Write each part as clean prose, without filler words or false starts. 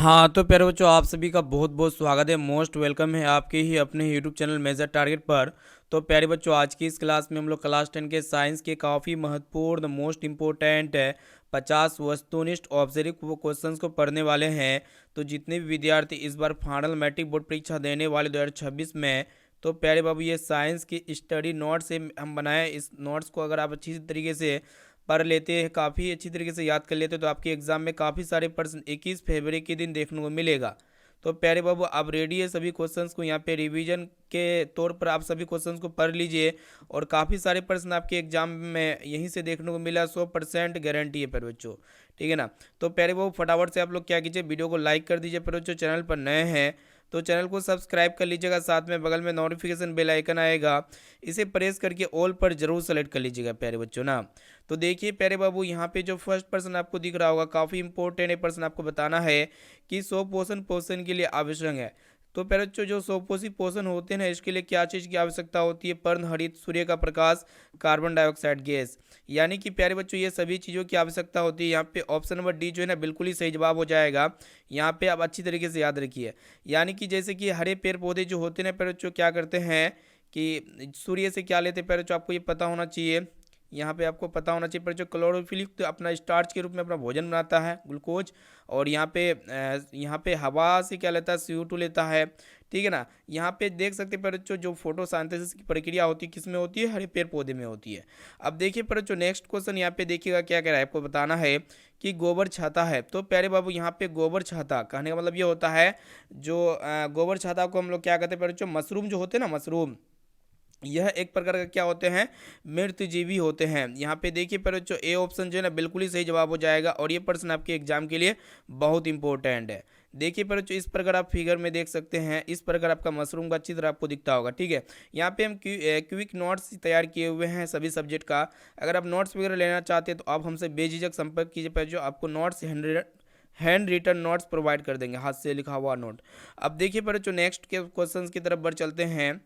हाँ, तो प्यारे बच्चों आप सभी का बहुत-बहुत स्वागत है, मोस्ट वेलकम है आपके ही अपने यूट्यूब चैनल मेजर टारगेट पर। तो प्यारे बच्चों आज की इस क्लास में हम लोग क्लास 10 के साइंस के काफ़ी महत्वपूर्ण मोस्ट इम्पोर्टेंट 50 वस्तुनिष्ठ ऑब्जेक्टिव क्वेश्चंस को पढ़ने वाले हैं। तो जितने भी विद्यार्थी इस बार फाइनल मैट्रिक बोर्ड परीक्षा देने वाले 2026 में, तो प्यारे बाबू ये साइंस की स्टडी नोट से हम बनाए। इस नोट्स को अगर आप अच्छी तरीके से पढ़ लेते हैं, काफ़ी अच्छी तरीके से याद कर लेते हैं, तो आपके एग्जाम में काफ़ी सारे प्रश्न 21 फरवरी के दिन देखने को मिलेगा। तो प्यारे बाबू आप रेडी है सभी क्वेश्चंस को यहाँ पे रिवीजन के तौर पर आप सभी क्वेश्चंस को पढ़ लीजिए। और काफ़ी सारे प्रश्न आपके एग्जाम में यहीं से देखने को मिला, 100% गारंटी है प्यारे बच्चों, ठीक है ना। तो प्यारे बाबू फटाफट से आप लोग क्या कीजिए, वीडियो को लाइक कर दीजिए प्यारे बच्चों। चैनल पर नए हैं तो चैनल को सब्सक्राइब कर लीजिएगा, साथ में बगल में नोटिफिकेशन बेल आइकन आएगा, इसे प्रेस करके ऑल पर जरूर सेलेक्ट कर लीजिएगा प्यारे बच्चों ना। तो देखिए प्यारे बाबू यहाँ पे जो फर्स्ट पर्सन आपको दिख रहा होगा, काफ़ी इंपॉर्टेंट है पर्सन, आपको बताना है कि 100 पोषण के लिए आवश्यक है। तो प्यारे बच्चों जो 100 पोषण होते हैं ना, इसके लिए क्या चीज़ की आवश्यकता होती है? पर्ण हरित, सूर्य का प्रकाश, कार्बन डाइऑक्साइड गैस, यानी कि प्यारे बच्चों ये सभी चीज़ों की आवश्यकता होती है। यहाँ पे ऑप्शन नंबर डी जो है ना बिल्कुल ही सही जवाब हो जाएगा। यहाँ पे आप अच्छी तरीके से याद रखिए, यानी कि जैसे कि हरे पेड़ पौधे जो होते हैं ना प्यारे बच्चों, क्या करते हैं कि सूर्य से क्या लेते हैं प्यारे बच्चों, आपको ये पता होना चाहिए। यहाँ पे आपको पता होना चाहिए पर जो क्लोरोफिल तो अपना स्टार्च के रूप में अपना भोजन बनाता है, ग्लूकोज। और यहाँ पे हवा से क्या लेता है, CO2 लेता है, ठीक है ना। यहाँ पे देख सकते हैं पर जो फोटोसिंथेसिस की प्रक्रिया होती है किस में होती है, हरे पेड़ पौधे में होती है। अब देखिए पर जो नेक्स्ट क्वेश्चन यहाँ पे देखिएगा क्या कह रहा है, आपको बताना है कि गोबर छाता है। तो प्यारे बाबू यहाँ पे गोबर छाता कहने का मतलब ये होता है, जो गोबर छाता को हम लोग क्या कहते हैं पर जो मशरूम जो होते हैं ना, मशरूम, यह एक प्रकार का क्या होते हैं, मृतजीवी होते हैं। यहाँ पे देखिए पर जो ए ऑप्शन जो है ना बिल्कुल ही सही जवाब हो जाएगा, और ये प्रश्न आपके एग्जाम के लिए बहुत इंपॉर्टेंट है। देखिए पर जो इस प्रकार आप फिगर में देख सकते हैं, इस प्रकार आपका मशरूम का चित्र आपको दिखता होगा, ठीक है। यहाँ पे हम क्विक नोट्स तैयार किए हुए हैं सभी सब्जेक्ट का। अगर आप नोट्स वगैरह लेना चाहते हैं तो आप हमसे बेझिझक संपर्क कीजिए, पर जो आपको notes hand written notes provide कर देंगे, हाथ से लिखा हुआ नोट। अब देखिए पर जो नेक्स्ट के क्वेश्चंस की तरफ बढ़ चलते हैं।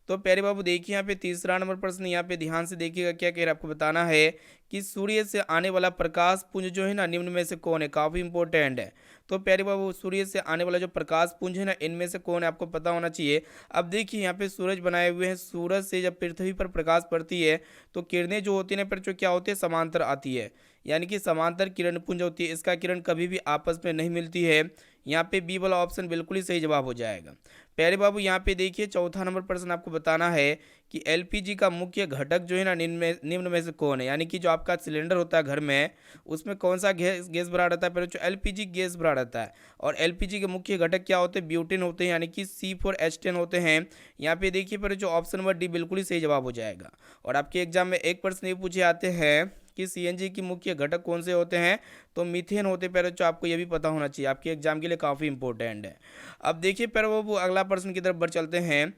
तो प्यारे बाबू देखिए यहाँ पे तीसरा नंबर प्रश्न, यहाँ पे ध्यान से देखिएगा क्या कह रहा है, आपको बताना है कि सूर्य से आने वाला प्रकाश पुंज जो है ना निम्न में से कौन है, काफ़ी इंपॉर्टेंट है। तो प्यारे बाबू सूर्य से आने वाला जो प्रकाश पुंज है ना, इनमें से कौन है आपको पता होना चाहिए। अब देखिए यहाँ पे सूरज बनाए हुए हैं, सूरज से जब पृथ्वी पर प्रकाश पड़ती है तो किरणें जो होती है ना पर जो क्या होती है, समांतर आती है, यानी कि समांतर किरण पुंज होती है। इसका किरण कभी भी आपस में नहीं मिलती है। यहाँ पे बी वाला ऑप्शन बिल्कुल ही सही जवाब हो जाएगा। प्यारे बाबू यहाँ पे देखिए चौथा नंबर प्रश्न, आपको बताना है कि LPG का मुख्य घटक जो है ना निम्न में से कौन है, यानी कि जो आपका सिलेंडर होता है घर में, उसमें कौन सा गैस गैस भरा रहता है, पहले जो LPG गैस भरा रहता है। और LPG के मुख्य घटक क्या होते हैं, ब्यूटेन होते हैं, यानी कि C4H10 होते हैं। यहाँ पे देखिए पर जो ऑप्शन नंबर डी बिल्कुल ही सही जवाब हो जाएगा। और आपके एग्जाम में एक प्रश्न ये पूछे आते हैं कि CNG की मुख्य घटक कौन से होते हैं, तो मीथेन होते पैर बच्चों, आपको ये भी पता होना चाहिए, आपके एग्जाम के लिए काफ़ी इंपॉर्टेंट है। अब देखिए पैर वो अगला प्रश्न की तरफ बढ़ चलते हैं।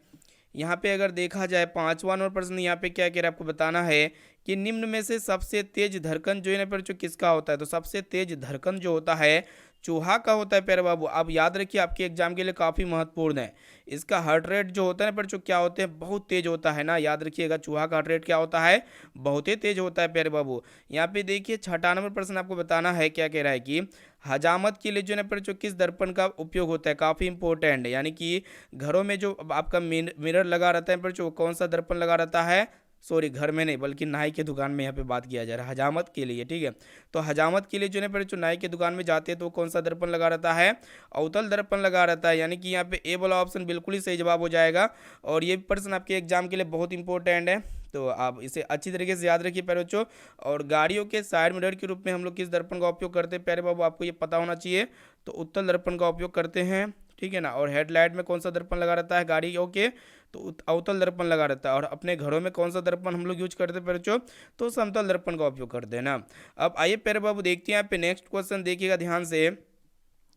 यहाँ पे अगर देखा जाए पांचवा नंबर प्रश्न, यहाँ पे क्या कह रहा है, आपको बताना है कि निम्न में से सबसे तेज धड़कन जो है ना पर जो किसका होता है। तो सबसे तेज धड़कन जो होता है चूहा का होता है प्यारे बाबू। आप याद रखिए, आपके एग्जाम के लिए काफ़ी महत्वपूर्ण है। इसका हार्ट रेट जो होता है ना पर जो क्या होते हैं, बहुत तेज होता है ना, याद रखिएगा चूहा का हार्ट रेट क्या होता है, बहुत ही तेज होता है प्यारे बाबू। यहाँ पे देखिए छठा नंबर प्रश्न, आपको बताना है क्या कह रहा है कि हजामत के लिए जो है ना पर जो किस दर्पण का उपयोग होता है, काफ़ी इंपॉर्टेंट है। यानी कि घरों में जो आपका मिरर लगा रहता है पर जो कौन सा दर्पण लगा रहता है, सॉरी घर में नहीं बल्कि नाई के दुकान में यहाँ पे बात किया जा रहा है, हजामत के लिए, ठीक है। तो हजामत के लिए जो है ना जो नाई के दुकान में जाते हैं तो कौन सा दर्पण लगा रहता है, अवतल दर्पण लगा रहता है, यानी कि यहाँ पे ए वाला ऑप्शन बिल्कुल ही सही जवाब हो जाएगा। और ये प्रश्न आपके एग्जाम के लिए बहुत इंपॉर्टेंट है, तो आप इसे अच्छी तरीके से याद रखिए प्यारे बच्चों। और गाड़ियों के साइड मिरर के रूप में हम लोग किस दर्पण का उपयोग करते हैं प्यारे बाबू, आपको ये पता होना चाहिए, तो उत्तल दर्पण का उपयोग करते हैं, ठीक है ना। और हेडलाइट में कौन सा दर्पण लगा रहता है गाड़ियों के, तो अवतल दर्पण लगा रहता है। और अपने घरों में कौन सा दर्पण हम लोग यूज करते हैं प्यारे बच्चों, तो समतल दर्पण का उपयोग करते हैं ना। अब आइए प्यारे बाबू देखते हैं यहाँ पे नेक्स्ट क्वेश्चन, देखिएगा ध्यान से।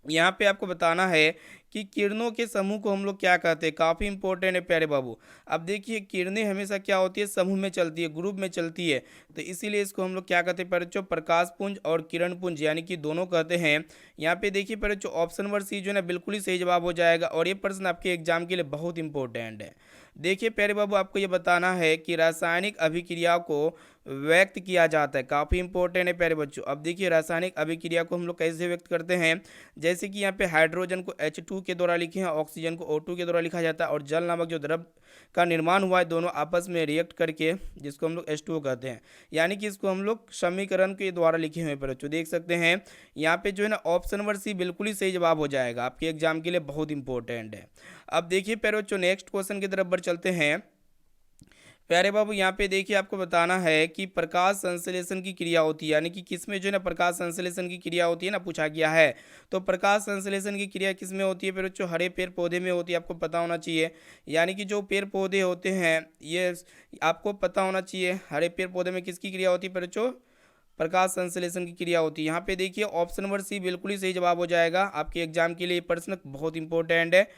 यहाँ पे आपको बताना है कि किरणों के समूह को हम लोग क्या कहते हैं, काफ़ी इंपॉर्टेंट है प्यारे बाबू। अब देखिए किरणें हमेशा क्या होती है, समूह में चलती है, ग्रुप में चलती है, तो इसीलिए इसको हम लोग क्या कहते हैं प्यारे बच्चों, प्रकाश पुंज और किरण पुंज, यानी कि दोनों कहते हैं। यहाँ पे देखिए प्यारे बच्चों ऑप्शन नंबर सी जो है ना बिल्कुल ही सही जवाब हो जाएगा। और ये प्रश्न आपके एग्जाम के लिए बहुत इंपॉर्टेंट है। देखिए प्यारे बाबू, आपको ये बताना है कि रासायनिक अभिक्रिया को व्यक्त किया जाता है। काफ़ी इंपॉर्टेंट है प्यारे बच्चों। अब देखिए रासायनिक अभिक्रिया को हम लोग कैसे व्यक्त करते हैं, जैसे कि यहाँ पे हाइड्रोजन को H2 के द्वारा लिखे हैं, ऑक्सीजन को O2 के द्वारा लिखा जाता है, और जल नामक जो द्रव का निर्माण हुआ है दोनों आपस में रिएक्ट करके, जिसको हम लोग H2O कहते हैं। यानी कि इसको हम लोग समीकरण के द्वारा लिखे हुए हैं प्यारे बच्चों। देख सकते हैं यहाँ पे जो है ना ऑप्शन नंबर सी बिल्कुल ही सही जवाब हो जाएगा, आपके एग्जाम के लिए बहुत इंपॉर्टेंट है। अब देखिए प्यारे बच्चों, नेक्स्ट क्वेश्चन की तरफ बढ़ चलते हैं। प्यारे बाबू, यहाँ पे देखिए आपको बताना है कि प्रकाश संश्लेषण की क्रिया होती है, यानी कि किसमें जो है ना प्रकाश संश्लेषण की क्रिया होती है ना, पूछा गया है। तो प्रकाश संश्लेषण की क्रिया किसमें होती है प्यारे बच्चों, हरे पेड़ पौधे में होती है, आपको पता होना चाहिए। यानी कि जो पेड़ पौधे होते हैं ये आपको पता होना चाहिए, हरे पेड़ पौधे में किसकी क्रिया होती है प्यारे बच्चों, प्रकाश संश्लेषण की क्रिया होती है। यहाँ पे देखिए ऑप्शन नंबर सी बिल्कुल ही सही जवाब हो जाएगा, आपके एग्जाम के लिए प्रश्न बहुत इंपॉर्टेंट है।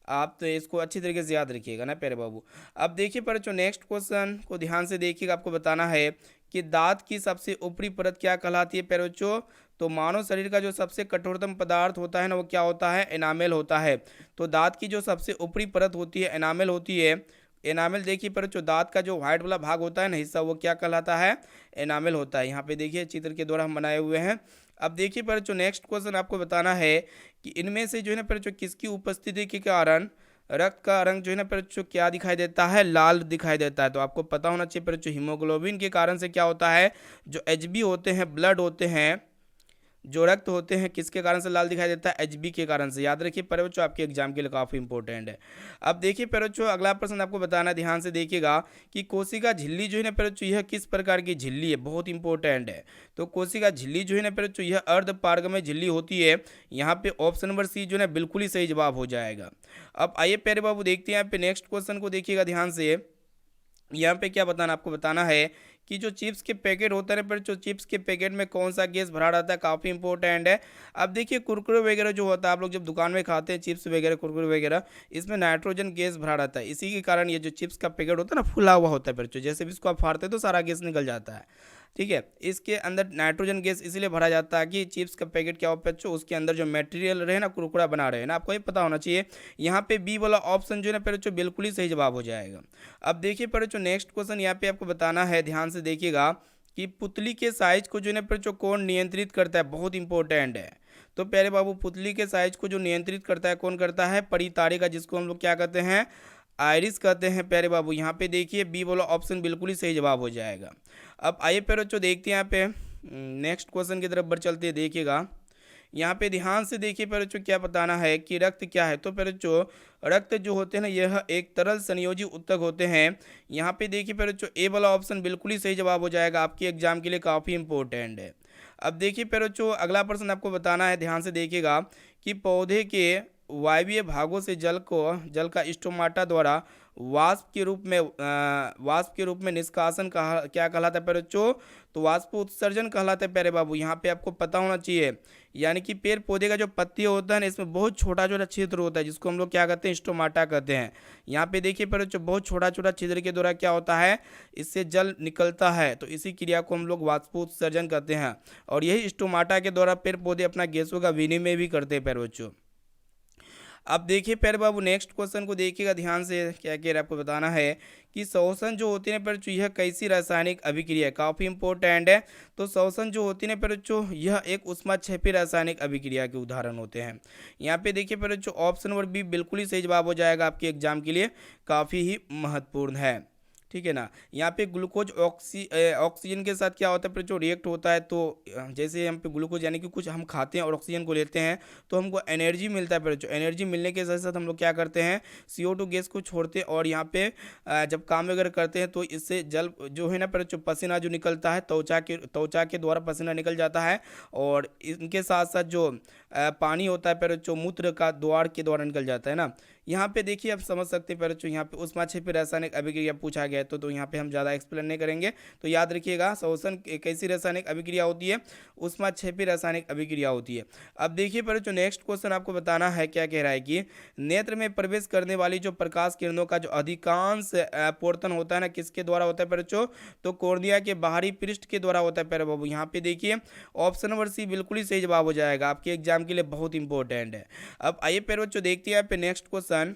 आप तो इसको अच्छी तरीके से याद रखिएगा ना प्यारे बाबू। अब देखिए पर जो नेक्स्ट क्वेश्चन को ध्यान से देखिएगा, आपको बताना है कि दांत की सबसे ऊपरी परत क्या कहलाती है प्यारे बच्चों। तो मानव शरीर का जो सबसे कठोरतम पदार्थ होता है ना, वो क्या होता है, एनामेल होता है। तो दांत की जो सबसे ऊपरी परत होती है एनामेल होती है। एनामेल देखिए पर जो दांत का जो व्हाइट वाला भाग होता है ना हिस्सा, वो क्या कहलाता है, एनामेल होता है। यहाँ पे देखिए चित्र के द्वारा हम बनाए हुए हैं। अब देखिए पर जो नेक्स्ट क्वेश्चन आपको बताना है कि इनमें से जो है ना पर जो किसकी उपस्थिति के कारण रक्त का रंग जो है ना पर जो क्या दिखाई देता है, लाल दिखाई देता है। तो आपको पता होना चाहिए पर जो हीमोग्लोबिन के कारण से क्या होता है, जो एचबी होते हैं, ब्लड होते हैं, जो रक्त होते हैं, किसके कारण से लाल दिखाई देता है, एचबी के कारण से। याद रखिए प्यारे बच्चों, आपके एग्जाम के लिए काफ़ी इंपॉर्टेंट है। अब देखिए प्यारे बच्चों, अगला प्रश्न आपको बताना, ध्यान से देखिएगा कि कोशिका झिल्ली जो है ना प्यारे बच्चों, यह किस प्रकार की झिल्ली है, बहुत इंपॉर्टेंट है। तो कोशिका झिल्ली जो है ना प्यारे बच्चों, यह अर्ध पारगम्य झिल्ली होती है। यहाँ पे ऑप्शन नंबर सी जो है ना बिल्कुल ही सही जवाब हो जाएगा। अब आइए प्यारे बाबू देखते हैं यहाँ पे नेक्स्ट क्वेश्चन को, देखिएगा ध्यान से। यहाँ पे क्या बताना, आपको बताना है कि जो चिप्स के पैकेट होता है पर जो चिप्स के पैकेट में कौन सा गैस भरा रहता है, काफ़ी इंपॉर्टेंट है। अब देखिए कुरकुरे वगैरह जो होता है, आप लोग जब दुकान में खाते हैं चिप्स वगैरह कुरकुरे वगैरह, इसमें नाइट्रोजन गैस भरा रहता है। इसी के कारण ये जो चिप्स का पैकेट होता है ना, फुला हुआ होता है पर जैसे भी इसको आप फाड़ते हैं तो सारा गैस निकल जाता है। ठीक है, इसके अंदर नाइट्रोजन गैस इसलिए भरा जाता है कि चिप्स का पैकेट क्या होता है, उसके अंदर जो मटेरियल रहे ना, कुरकुरा बना रहे हैं ना, आपको ये पता होना चाहिए। यहाँ पे बी वाला ऑप्शन जो है ना पर बिल्कुल ही सही जवाब हो जाएगा। अब देखिए पर नेक्स्ट क्वेश्चन यहाँ पे आपको बताना है, ध्यान से देखिएगा कि पुतली के साइज को जो है ना पर कौन नियंत्रित करता है, बहुत इंपॉर्टेंट है। तो प्यारे बाबू, पुतली के साइज को जो नियंत्रित करता है कौन करता है, परितारिका, जिसको हम लोग क्या कहते हैं, आयरिस कहते हैं प्यारे बाबू। यहाँ पे देखिए बी वाला ऑप्शन बिल्कुल ही सही जवाब हो जाएगा। अब आइए प्यारे बच्चों देखते हैं यहाँ पे नेक्स्ट क्वेश्चन की तरफ बढ़ चलते हैं। देखिएगा यहाँ पे ध्यान से देखिए प्यारे बच्चों, क्या बताना है कि रक्त क्या है। तो प्यारे बच्चों, रक्त जो होते हैं ना, यह एक तरल संयोजी ऊतक होते हैं। यहाँ पे देखिए प्यारे बच्चों, ए वाला ऑप्शन बिल्कुल ही सही जवाब हो जाएगा, आपके एग्जाम के लिए काफ़ी इंपॉर्टेंट है। अब देखिए प्यारे बच्चों, अगला प्रश्न आपको बताना है, ध्यान से देखिएगा कि पौधे के वायवीय भागों से जल का स्टोमाटा द्वारा वाष्प के रूप में निष्कासन क्या कहलाता है प्यारे बच्चों, तो वाष्प उत्सर्जन कहलाता है प्यारे बाबू। यहाँ पे आपको पता होना चाहिए, यानी कि पेड़ पौधे का जो पत्ती होता है ना, इसमें बहुत छोटा छोटा छिद्र होता है, जिसको हम लोग क्या कहते हैं, स्टोमाटा कहते हैं। यहाँ पे देखिए प्यारे बच्चों, बहुत छोटा छोटा छिद्र के द्वारा क्या होता है, इससे जल निकलता है। तो इसी क्रिया को हम लोग वाष्पोत्सर्जन कहते हैं, और यही स्टोमाटा के द्वारा पेड़ पौधे अपना गैसों का विनिमय भी करते हैं प्यारे बच्चों। अब देखिए प्यारे बाबू, नेक्स्ट क्वेश्चन को देखिएगा ध्यान से, क्या कह रहे हैं आपको बताना है कि श्वसन जो होती है पर यह कैसी रासायनिक अभिक्रिया है, काफ़ी इंपॉर्टेंट है। तो श्वसन जो होती है पर यह एक ऊष्माक्षेपी रासायनिक अभिक्रिया के उदाहरण होते हैं। यहाँ पे देखिए पर ऑप्शन नंबर बी बिल्कुल ही सही जवाब हो जाएगा, आपके एग्जाम के लिए काफ़ी ही महत्वपूर्ण है। ठीक है ना। यहाँ पे ग्लूकोज ऑक्सीजन के साथ क्या होता है, जो रिएक्ट होता है, तो जैसे हम पे ग्लूकोज यानी कि कुछ हम खाते हैं और ऑक्सीजन को लेते हैं तो हमको एनर्जी मिलता है। जो एनर्जी मिलने के साथ साथ हम लोग क्या करते हैं, CO2 गैस को छोड़ते हैं, और यहाँ पे जब काम वगैरह करते हैं तो इससे जल जो है ना जो पसीना जो निकलता है, त्वचा के द्वारा पसीना निकल जाता है, और इनके साथ साथ जो पानी होता है पर जो मूत्र का द्वार के द्वारा निकल जाता है ना। यहाँ पे देखिए आप समझ सकते हैं पर यहाँ पे ऊष्माक्षेपी रासायनिक अभिक्रिया पूछा गया है, तो यहाँ पे हम ज़्यादा एक्सप्लेन नहीं करेंगे। तो याद रखिएगा, श्वसन कैसी रासायनिक अभिक्रिया होती है, ऊष्माक्षेपी रासायनिक अभिक्रिया होती है। अब देखिए पर जो नेक्स्ट क्वेश्चन आपको बताना है, क्या कह रहा है कि नेत्र में प्रवेश करने वाली जो प्रकाश किरणों का जो अधिकांश अपवर्तन होता है ना, किसके द्वारा होता है पर तो कॉर्निया के बाहरी पृष्ठ के द्वारा होता है प्यारे बाबू। यहाँ पे देखिए ऑप्शन नंबर सी बिल्कुल ही सही जवाब हो जाएगा, आपके एग्जाम के लिए बहुत इंपॉर्टेंट है। अब आइए प्यारे बच्चों देखते हैं यहाँ पे नेक्स्ट क्वेश्चन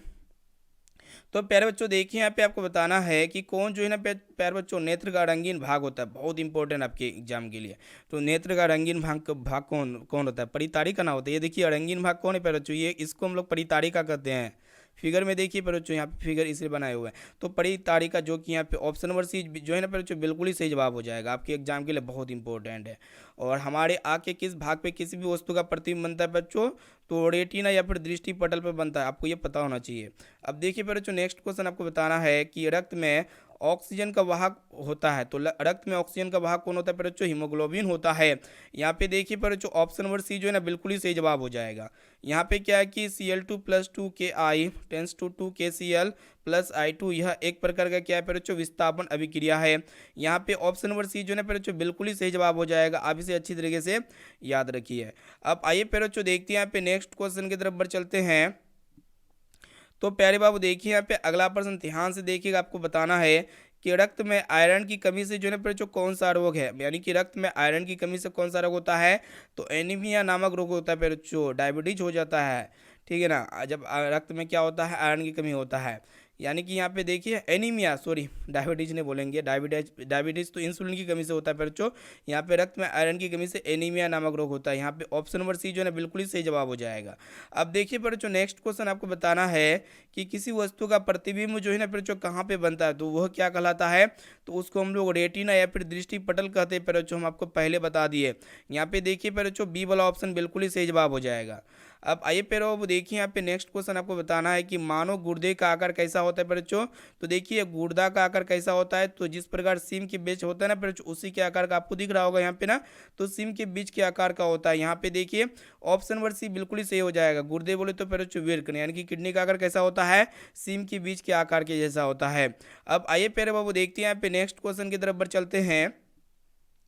तो प्यारे बच्चों देखिए यहाँ पे आपको बताना है कि कौन जो है ना प्यारे बच्चों नेत्र का रंगीन भाग होता है, बहुत इंपॉर्टेंट आपके एग्जाम के लिए। तो नेत्र का रंगीन भाग कौन कौन होता है? परितारिका ना होता है। ये देखिए रंगीन भाग कौन है प्यारे बच्चों? ये इसको हम लोग परितारिका कहते हैं। फिगर में देखिए प्यारे बच्चों, यहाँ पे फिगर इसलिए बनाए हुए हैं। तो परितारिका जो कि यहाँ पे ऑप्शन नंबर सी जो है ना प्यारे बच्चों बिल्कुल ही सही जवाब हो जाएगा, आपके एग्जाम के लिए बहुत इंपॉर्टेंट है। और हमारे आँख के किस भाग पे किसी भी वस्तु का प्रतिबिंब बनता है बच्चों? तो रेटिना या फिर दृष्टि पटल पर बनता है, आपको ये पता होना चाहिए। अब देखिए बच्चों नेक्स्ट क्वेश्चन आपको बताना है कि रक्त में ऑक्सीजन का वाहक होता है, तो रक्त में ऑक्सीजन का वाहक कौन होता है बच्चों? हीमोग्लोबिन होता है। यहाँ पे देखिए बच्चों ऑप्शन नंबर सी जो है ना बिल्कुल ही सही जवाब हो जाएगा। यहाँ पे क्या है कि Cl2+2Ki टेंस टू 2KCl+I2, यह एक प्रकार का क्या है बच्चों? विस्थापन अभिक्रिया है। यहाँ पे ऑप्शन नंबर सी जो है ना बच्चों बिल्कुल ही सही जवाब हो जाएगा, आप इसे अच्छी तरीके से याद रखिए। अब आइए बच्चों देखते हैं यहाँ पे नेक्स्ट क्वेश्चन की तरफ बढ़ चलते हैं। तो प्यारे बाबू देखिए यहाँ पे अगला प्रश्न ध्यान से देखिएगा, आपको बताना है कि रक्त में आयरन की कमी से जो है बच्चों कौन सा रोग है? यानी कि रक्त में आयरन की कमी से कौन सा रोग होता है? तो एनीमिया नामक रोग होता है बच्चों, डायबिटीज हो जाता है। ठीक है ना, जब रक्त में क्या होता है? आयरन की कमी होता है। यानी कि यहाँ पे देखिए एनीमिया, सॉरी डायबिटीज नहीं बोलेंगे, डायबिटीज तो इंसुलिन की कमी से होता है बच्चों। यहाँ पे रक्त में आयरन की कमी से एनीमिया नामक रोग होता है। यहाँ पे ऑप्शन नंबर सी जो है ना बिल्कुल ही सही जवाब हो जाएगा। अब देखिए बच्चों नेक्स्ट क्वेश्चन आपको बताना है कि किसी वस्तु का प्रतिबिंब जो है ना बच्चों कहाँ पे बनता है, तो वह क्या कहलाता है? तो उसको हम लोग रेटिना या फिर दृष्टि पटल कहते हैं बच्चों, हम आपको पहले बता दिए। यहाँ पे देखिए बच्चों बी वाला ऑप्शन बिल्कुल ही सही जवाब हो जाएगा। अब आइए पेरो अब देखिए यहाँ पे नेक्स्ट क्वेश्चन आपको बताना है कि मानव गुर्दे का आकार कैसा होता है बच्चों? तो देखिए गुर्दा का आकार कैसा होता है? तो जिस प्रकार सिम के बीच होता है ना बच्चों, उसी के आकार का आपको दिख रहा होगा यहाँ पे ना, तो सिम के बीच के आकार का होता है। यहाँ पे देखिए ऑप्शन नंबर सी बिल्कुल ही सही हो जाएगा। गुर्दे बोले तो बच्चों वृक्क, यानी कि किडनी का आकार कैसा होता है? सिम के बीच के आकार के जैसा होता है। अब आइए प्यारे बाबू देखते हैं यहाँ पे नेक्स्ट क्वेश्चन की तरफ बढ़ चलते हैं।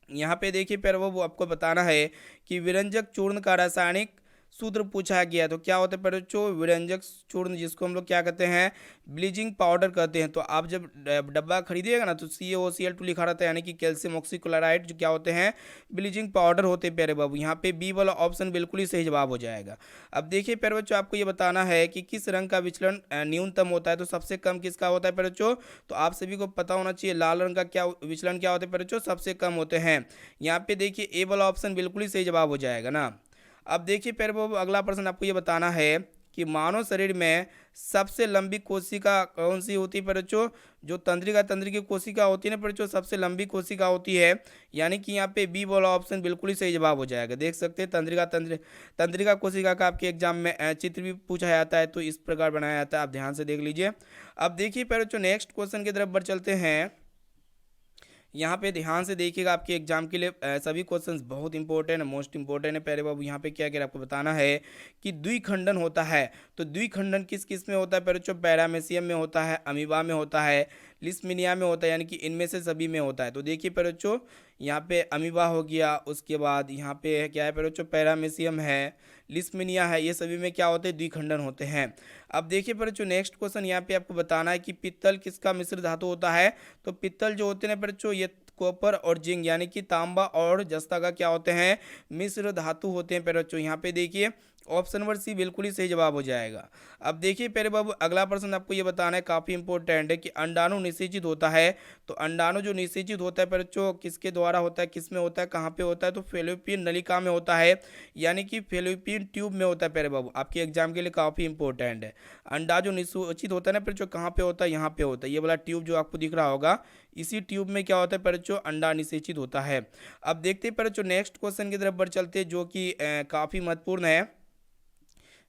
यहाँ पे देखिए प्यारे बाबू आपको बताना है कि विरंजक चूर्ण का रासायनिक सूत्र पूछा गया, तो क्या होता है बच्चों? विरंजक चूर्ण, जिसको हम लोग क्या कहते हैं? ब्लीचिंग पाउडर कहते हैं। तो आप जब डब्बा खरीदिएगा ना तो CaOCl2 लिखा रहता है, यानी कि कैल्शियम ऑक्सीक्लोराइड, जो क्या होते हैं? ब्लीचिंग पाउडर होते हैं प्यारे बाबू। यहाँ पे बी वाला ऑप्शन बिल्कुल ही सही जवाब हो जाएगा। अब देखिए प्यारे बच्चों आपको ये बताना है कि किस रंग का विचलन न्यूनतम होता है, तो सबसे कम किसका होता है प्यारे बच्चों? तो आप सभी को पता होना चाहिए लाल रंग का क्या विचलन क्या होता है प्यारे बच्चों? सबसे कम होते हैं। यहाँ पे देखिए ए वाला ऑप्शन बिल्कुल ही सही जवाब हो जाएगा ना। अब देखिए प्यारे बाबू अगला प्रश्न आपको ये बताना है कि मानव शरीर में सबसे लंबी कोशिका कौन सी होती है बच्चों? जो तंत्रिका कोशिका होती है ना बच्चों, सबसे लंबी कोशिका होती है। यानी कि यहाँ पे बी वाला ऑप्शन बिल्कुल ही सही जवाब हो जाएगा। देख सकते हैं तंत्रिका कोशिका का आपके एग्जाम में चित्र भी पूछा जाता है, तो इस प्रकार बनाया जाता है, आप ध्यान से देख लीजिए। अब देखिए बच्चों नेक्स्ट क्वेश्चन की तरफ बढ़ चलते हैं। यहाँ पे ध्यान से देखिएगा, आपके एग्जाम के लिए सभी क्वेश्चंस बहुत इंपॉर्टेंट है, मोस्ट इंपॉर्टेंट है प्यारे बाबू। यहाँ पे क्या कह रहे हैं आपको बताना है कि द्विखंडन होता है, तो द्विखंडन किस किस में होता है बच्चों? पैरामेसियम में होता है, अमीबा में होता है, लिस्मिनिया में होता है, यानी कि इनमें से सभी में होता है। तो देखिए बच्चों यहाँ पे अमीबा हो गया, उसके बाद यहाँ पे क्या है बच्चों? पैरामेसियम है, लिस्मिनिया है, ये सभी में क्या होते हैं? द्विखंडन होते हैं। अब देखिए बच्चों नेक्स्ट क्वेश्चन यहाँ पे आपको बताना है कि पित्तल किसका मिश्र धातु होता है? तो पित्तल जो होते हैं बच्चों ये कॉपर और जिंक, यानी कि तांबा और जस्ता का क्या होते हैं? मिश्र धातु होते हैं बच्चों। यहाँ पे देखिए ऑप्शन नंबर सी बिल्कुल ही सही जवाब हो जाएगा। अब देखिए प्यारे बाबू अगला प्रश्न आपको ये बताना है, काफ़ी इंपॉर्टेंट है कि अंडाणु निषेचित होता है। तो अंडाणु जो निषेचित होता है बच्चों किसके द्वारा होता है, किस में होता है, कहाँ पे होता है? तो फेलोपियन नलिका में होता है, यानी कि फेलोपियन ट्यूब में होता है प्यारे बाबू। आपके एग्जाम के लिए काफ़ी इंपॉर्टेंट है। अंडा जो निषेचित होता है ना बच्चों, कहाँ पे होता है? यहाँ पे होता है। ये वाला ट्यूब जो आपको दिख रहा होगा, इसी ट्यूब में क्या होता है बच्चों? अंडा निषेचित होता है। अब देखते हैं बच्चों नेक्स्ट क्वेश्चन की तरफ बढ़ चलते हैं, जो कि काफ़ी महत्वपूर्ण है।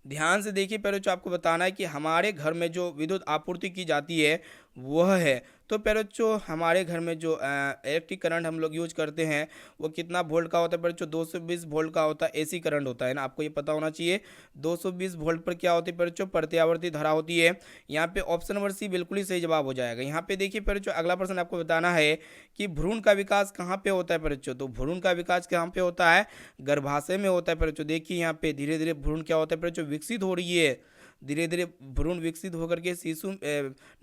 ध्यान से देखिए बच्चों आपको बताना है कि हमारे घर में जो विद्युत आपूर्ति की जाती है वह है, तो बच्चों हमारे घर में जो इलेक्ट्रिक करंट हम लोग यूज करते हैं वो कितना वोल्ट का होता है बच्चों? 220 वोल्ट का होता है। एसी करंट होता है ना, आपको ये पता होना चाहिए। 220 वोल्ट पर क्या होती है बच्चों? प्रत्यावर्ती धारा होती है। यहाँ पे ऑप्शन नंबर सी बिल्कुल ही सही जवाब हो जाएगा। यहाँ पे देखिए बच्चों अगला प्रश्न आपको बताना है कि भ्रूण का विकास कहाँ पे होता है बच्चों? तो भ्रूण का विकास कहाँ पे होता है? गर्भाशय में होता है बच्चों। देखिए यहाँ पे धीरे धीरे भ्रूण क्या होता है बच्चों? विकसित हो रही है। धीरे धीरे भ्रूण विकसित होकर के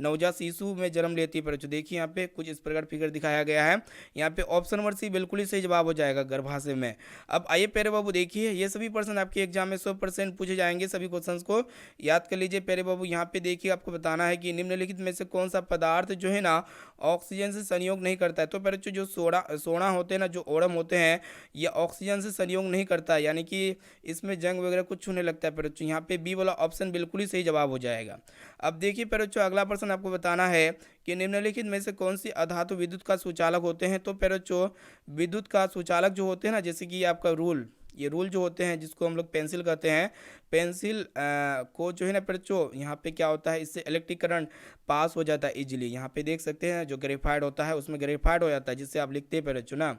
नवजात शिशु में जन्म लेती है प्यारे बच्चों। देखिए यहाँ पे कुछ इस प्रकार फिगर दिखाया गया है। यहाँ पे ऑप्शन नंबर सी बिल्कुल ही सही जवाब हो जाएगा, गर्भाशय में। अब आइए प्यारे बाबू देखिए, ये सभी प्रश्न आपके एग्जाम में 100% पूछे जाएंगे। सभी क्वेश्चंस को याद कर लीजिए प्यारे बाबू। यहाँ पे देखिए आपको बताना है कि निम्नलिखित में से कौन सा पदार्थ जो है ना ऑक्सीजन से संयोग नहीं करता है। तो प्यारे बच्चों जो सोना होते हैं ना, जो ओरम होते हैं, ये ऑक्सीजन से संयोग नहीं करता है, यानी कि इसमें जंग वगैरह कुछ होने लगता है प्यारे बच्चों। यहाँ पे बी वाला ऑप्शन बिल्कुल ही सही जवाब हो जाएगा। अब देखिए प्यारे बच्चों, अगला प्रश्न आपको बताना है कि निम्नलिखित में से कौन सी अधातु विद्युत का सुचालक होते हैं। तो प्यारे बच्चों विद्युत का सुचालक जो होते हैं ना, जैसे कि आपका रूल, ये रूल जो होते हैं जिसको हम लोग पेंसिल कहते हैं, पेंसिल को जो है ना बच्चों, यहाँ पे क्या होता है, इससे इलेक्ट्रिक करंट पास हो जाता है इजीली। यहाँ पे देख सकते हैं जो ग्रेफाइट होता है उसमें ग्रेफाइट हो जाता है, जिससे आप लिखते हैं बच्चों ना।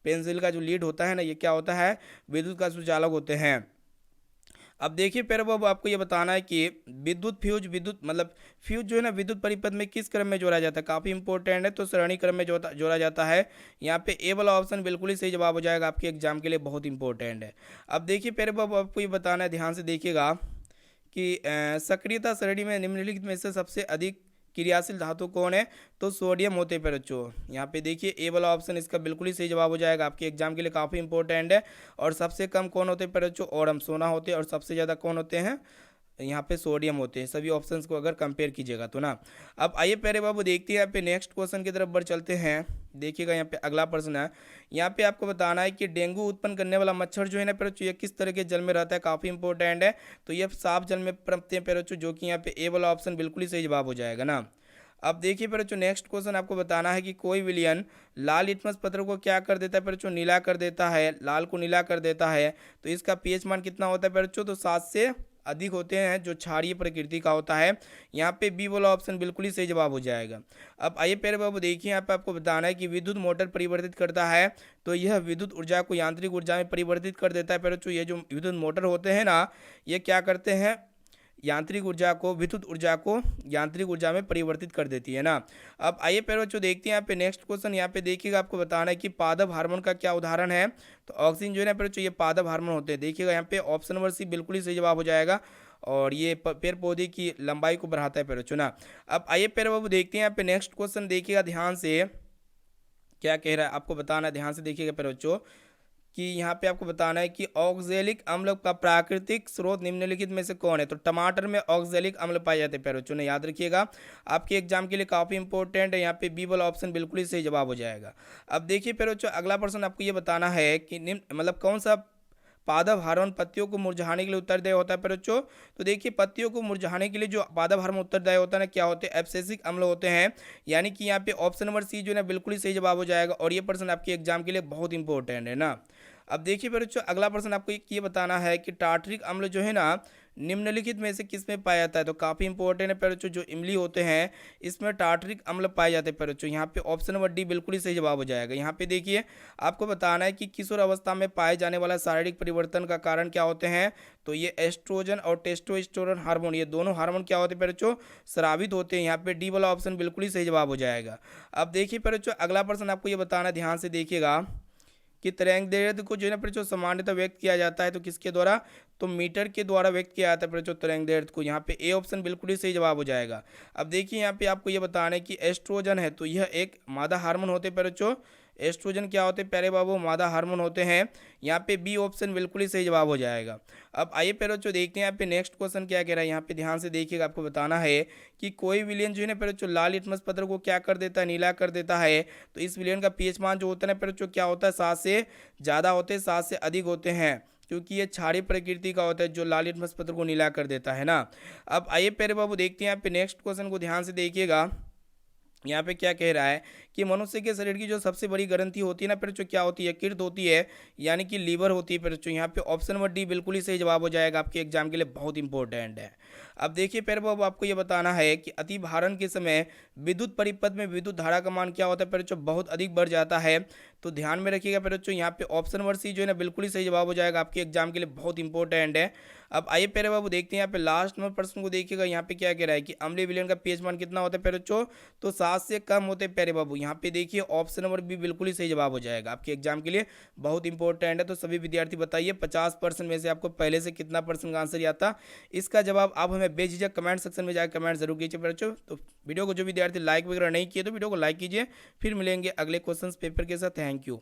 पेंसिल का जो लीड होता है ना, ये क्या होता है, विद्युत का सुचालक होते हैं। अब देखिए प्यारे बाबू, आपको ये बताना है कि विद्युत फ्यूज, विद्युत मतलब फ्यूज जो है ना विद्युत परिपथ में किस क्रम में जोड़ा जाता है। काफ़ी इंपॉर्टेंट है, तो सरणी क्रम में जोड़ा जाता है। यहाँ पे ए वाला ऑप्शन बिल्कुल ही सही जवाब हो जाएगा, आपके एग्जाम के लिए बहुत इंपॉर्टेंट है। अब देखिए प्यारे बाबू, आपको ये बताना है, ध्यान से देखिएगा कि सक्रियता श्रेणी में निम्नलिखित में से सबसे अधिक क्रियाशील धातु कौन है। तो सोडियम होते हैं बच्चों। यहाँ पे देखिए ए वाला ऑप्शन इसका बिल्कुल ही सही जवाब हो जाएगा, आपके एग्जाम के लिए काफ़ी इंपॉर्टेंट है। और सबसे कम कौन होते हैं बच्चों, ओरम, सोना होते हैं। और सबसे ज़्यादा कौन होते हैं, यहाँ पे सोडियम होते हैं। सभी ऑप्शंस को अगर कंपेयर कीजिएगा तो ना। अब आइए प्यारे बाबू देखते हैं, यहाँ पे नेक्स्ट क्वेश्चन की तरफ बढ़ चलते हैं। देखिएगा यहाँ पे अगला प्रश्न है। यहाँ पे आपको बताना है कि डेंगू उत्पन्न करने वाला मच्छर जो है ना बच्चों, ये किस तरह के जल में रहता है। काफ़ी इंपॉर्टेंट है, तो ये साफ जल में पनपते हैं बच्चों, जो कि यहाँ पे ए वाला ऑप्शन बिल्कुल ही सही जवाब हो जाएगा ना। अब देखिए बच्चों, नेक्स्ट क्वेश्चन आपको बताना है कि कोई विलयन लाल लिटमस पत्र को क्या कर देता है बच्चों, नीला कर देता है, लाल को नीला कर देता है। तो इसका पीएच मान कितना होता है बच्चों, तो 7 से अधिक होते हैं, जो क्षारीय प्रकृति का होता है। यहाँ पे बी वाला ऑप्शन बिल्कुल ही सही जवाब हो जाएगा। अब आइए प्यारे बाबू देखिए, यहाँ पे आपको बताना है कि विद्युत मोटर परिवर्तित करता है। तो यह विद्युत ऊर्जा को यांत्रिक ऊर्जा में परिवर्तित कर देता है बच्चों। ये जो विद्युत मोटर होते हैं ना, ये क्या करते हैं, यांत्रिक ऊर्जा को, विद्युत ऊर्जा को यांत्रिक ऊर्जा में परिवर्तित कर देती है ना। अब आइए प्यारे बच्चों देखते हैं यहाँ पे नेक्स्ट क्वेश्चन। यहाँ पे देखिएगा, आपको बताना है कि पादप हार्मोन का क्या उदाहरण है। तो ऑक्सीजन जो है ना बच्चों, ये पादप हार्मोन होते हैं। देखिएगा यहाँ पे ऑप्शन नंबर सी बिल्कुल ही सही जवाब हो जाएगा। और ये पेड़ पौधे की लंबाई को बढ़ाता है प्यारे बच्चों ना। अब आइए प्यारे बाबू देखते हैं यहाँ पे नेक्स्ट क्वेश्चन। देखिएगा ध्यान से क्या कह रहा है, आपको बताना है, ध्यान से देखिएगा प्यारे बच्चों कि यहाँ पे आपको बताना है कि ऑक्जेलिक अम्ल का प्राकृतिक स्रोत निम्नलिखित में से कौन है। तो टमाटर में ऑक्जेलिक अम्ल पाए जाते हैं प्यारे बच्चों ने, याद रखिएगा, आपके एग्जाम के लिए काफ़ी इंपॉर्टेंट है। यहाँ पे बी वाला ऑप्शन बिल्कुल ही सही जवाब हो जाएगा। अब देखिए प्यारे बच्चों, अगला प्रश्न आपको ये बताना है कि निम्न मतलब कौन सा पादप हार्मोन पत्तियों को मुरझाने के लिए उत्तरदायी होता है प्यारे बच्चों। तो देखिए पत्तियों को मुरझाने के लिए जो पादप हार्मोन उत्तरदायी होता है ना, क्या होते हैं, एब्सिसिक अम्ल होते हैं। यानी कि यहाँ पे ऑप्शन नंबर सी जो है ना बिल्कुल ही सही जवाब हो जाएगा। और ये प्रश्न आपके एग्जाम के लिए बहुत इंपॉर्टेंट है ना। अब देखिए बच्चों, अगला प्रश्न आपको ये बताना है कि टार्टरिक अम्ल जो है ना निम्नलिखित में से किस में पाया जाता है। तो काफ़ी इंपॉर्टेंट है बच्चों, जो इमली होते हैं इसमें टार्टरिक अम्ल पाए जाते हैं बच्चों। यहाँ पे ऑप्शन नंबर डी बिल्कुल ही सही जवाब हो जाएगा। यहाँ पे देखिए, आपको बताना है कि किशोर अवस्था में पाए जाने वाला शारीरिक परिवर्तन का कारण क्या होते हैं। तो ये एस्ट्रोजन और टेस्टोस्टेरोन हार्मोन, ये दोनों हार्मोन क्या होते हैं बच्चों, स्रावित होते हैं। यहाँ पे डी वाला ऑप्शन बिल्कुल ही सही जवाब हो जाएगा। अब देखिए बच्चों, अगला प्रश्न आपको ये बताना है, ध्यान से देखिएगा कि तरंगदैर्घ्य को जो है ना बच्चों सामान्यतः व्यक्त किया जाता है। तो किसके द्वारा, तो मीटर के द्वारा व्यक्त किया जाता है बच्चों तरंगदैर्घ्य को। यहाँ पे ए ऑप्शन बिल्कुल ही सही जवाब हो जाएगा। अब देखिए यहाँ पे आपको ये बताना है कि एस्ट्रोजन है, तो यह एक मादा हार्मोन होते हैं बच्चों। एस्ट्रोजन क्या होते हैं प्यारे बाबू, मादा हार्मोन होते हैं। यहाँ पे बी ऑप्शन बिल्कुल ही सही जवाब हो जाएगा। अब आइए प्यारे बच्चों देखते हैं यहाँ पे नेक्स्ट क्वेश्चन क्या कह रहा है। यहाँ पे ध्यान से देखिएगा, आपको बताना है कि कोई विलयन जो है ना प्यारे बच्चों लाल लिटमस पत्र को क्या कर देता है, नीला कर देता है। तो इस विलयन का पीएच मान जो होता है ना प्यारे बच्चों, क्या होता है, 7 से ज़्यादा होते हैं, 7 से अधिक होते हैं, क्योंकि ये क्षारीय प्रकृति का होता है, जो लाल लिटमस पत्र को नीला कर देता है ना। अब आइए प्यारे बाबू देखते हैं यहाँ पे नेक्स्ट क्वेश्चन को, ध्यान से देखिएगा। यहाँ पे क्या कह रहा है कि मनुष्य के शरीर की जो सबसे बड़ी ग्रंथि होती है ना बच्चों, क्या होती है, किर्त होती है, यानी कि लीवर होती है बच्चों। यहाँ पे ऑप्शन नंबर डी बिल्कुल ही सही जवाब हो जाएगा, आपके एग्जाम के लिए बहुत इंपॉर्टेंट है। अब देखिए प्यारे बाबू, आपको ये बताना है कि अति भारण के समय विद्युत परिपथ में विद्युत धारा का मान क्या होता है बच्चों, बहुत अधिक बढ़ जाता है। तो ध्यान में रखिएगा बच्चों, यहाँ पे ऑप्शन नंबर सी जो है ना बिल्कुल ही सही जवाब हो जाएगा, आपके एग्जाम के लिए बहुत इंपॉर्टेंट है। अब आइए प्यारे बाबू देखते हैं यहाँ पे लास्ट नंबर प्रश्न को देखिएगा। यहाँ पे क्या कह रहा है कि अम्लीय विलयन का पीएच मान कितना होता है प्यारे बच्चों, तो 7 50 से कम होते प्यारे बाबू, यहाँ पे देखिए ऑप्शन नंबर बी बिल्कुल ही सही जवाब हो जाएगा, आपके एग्जाम के लिए बहुत इंपॉर्टेंट है। तो सभी विद्यार्थी बताइए 50% में से आपको पहले से कितना परसेंट का आंसर याद था। इसका जवाब आप हमें बेझिझक कमेंट सेक्शन में जाकर कमेंट जरूर कीजिए बच्चों। तो वीडियो को जो विद्यार्थी लाइक वगैरह नहीं किए तो वीडियो को लाइक कीजिए। फिर मिलेंगे अगले क्वेश्चन पेपर के साथ। Thank you.